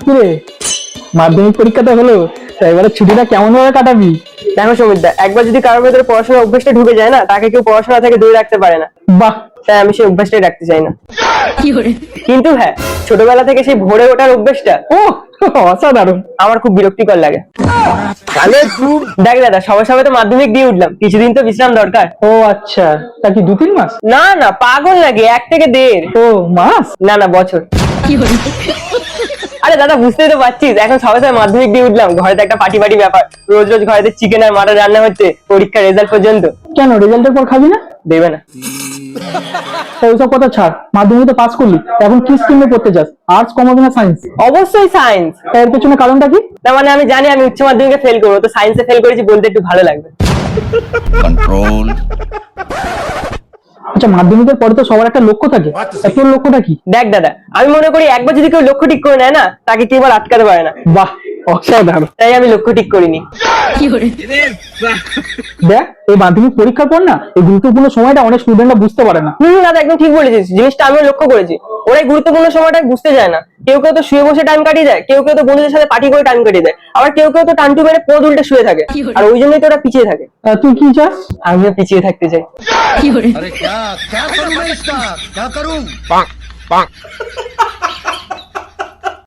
কিরে, মাধ্যমিক পরীক্ষাটা হলো, তা এবারে ছুটিটা কেমন ভাবে কাটাবি? দেখো সমিতদা, একবার যদি কারোর ভেতরে পড়াশোনার অভ্যাসটা ঢুকে যায় না, তাকে কেউ পড়াশোনা থেকে দূরে রাখতে পারে না। বাহ, তাই আমি সেই অভ্যাসটাই রাখতে চাই না। কিন্তু হ্যাঁ, ছোটবেলা থেকে সেই ভোরে ওঠার অভ্যাসটা ও অসাধারণ। আমার খুব বিরক্তিকর লাগে। দেখ দাদা, সবার সবাই তো মাধ্যমিক দিয়ে উঠলাম, কিছুদিন তো বিশ্রাম দরকার। ও আচ্ছা, তা কি 2-3 মাস? না না, পাগল লাগে, 1 থেকে 1.5। ও মাস? না না, বছর। আরে দাদা, বুঝতেই তো পারছিস, এখন সবাই সবাই মাধ্যমিক দিয়ে উঠলাম, ঘরেতে একটা পার্টি পার্টি ব্যাপার, রোজ রোজ ঘরেতে চিকেন আর মাটন রান্না হচ্ছে পরীক্ষার রেজাল্ট পর্যন্ত। কেন, রেজাল্টের পর খাবি না? দেবে না। তা ওইসব কথা ছাড়, মাধ্যমিক তো পাস করলি, এখন কি স্ট্রিমে পড়তে চাস? আর্টস, কমার্স না সায়েন্স? অবশ্যই সায়েন্স। এর পেছনে কারণটা কি? তার মানে আমি জানি আমি উচ্চ মাধ্যমিকে ফেল করবো, তো সায়েন্সে ফেল করেছি বলতে একটু ভালো লাগবে। कंट्रोल। আচ্ছা, মাধ্যমিকের পরে তো সবার একটা লক্ষ্য থাকে, তা তোর লক্ষ্যটা কি? দেখ দাদা, আমি মনে করি একবার যদি কেউ লক্ষ্য ঠিক করে নেয় না, তাকে কেউ আর আটকাতে পারে না। বাহ, অসাধারণ। তাই আমি লক্ষ্য ঠিক করিনি। দেখ, এই মাধ্যমিক পরীক্ষার পর না, এই গুরুত্বপূর্ণ সময়টা অনেক স্টুডেন্টরা বুঝতে পারে না। দাদা, একদম ঠিক বলেছিস, জিনিসটা আমিও লক্ষ্য করেছি। ওরা এই গুরুত্বপূর্ণ সময়টা বুঝতে যায় না। কেউ কেউ তো শুয়ে বসে টাইম কাটিয়ে দেয়, কেউ কেউ তো বন্ধুদের সাথে পার্টি করে টাইম কাটিয়ে দেয়, আবার কেউ কেউ তো টানটু মেরে পদ উল্টে শুয়ে থাকে। আর ওই জন্যই তো ওরা পিছিয়ে থাকে। তা তুই কি চাস? আমিও পিছিয়ে থাকতে চাই। अरे क्या क्या करूं मैं इसका क्या करूं?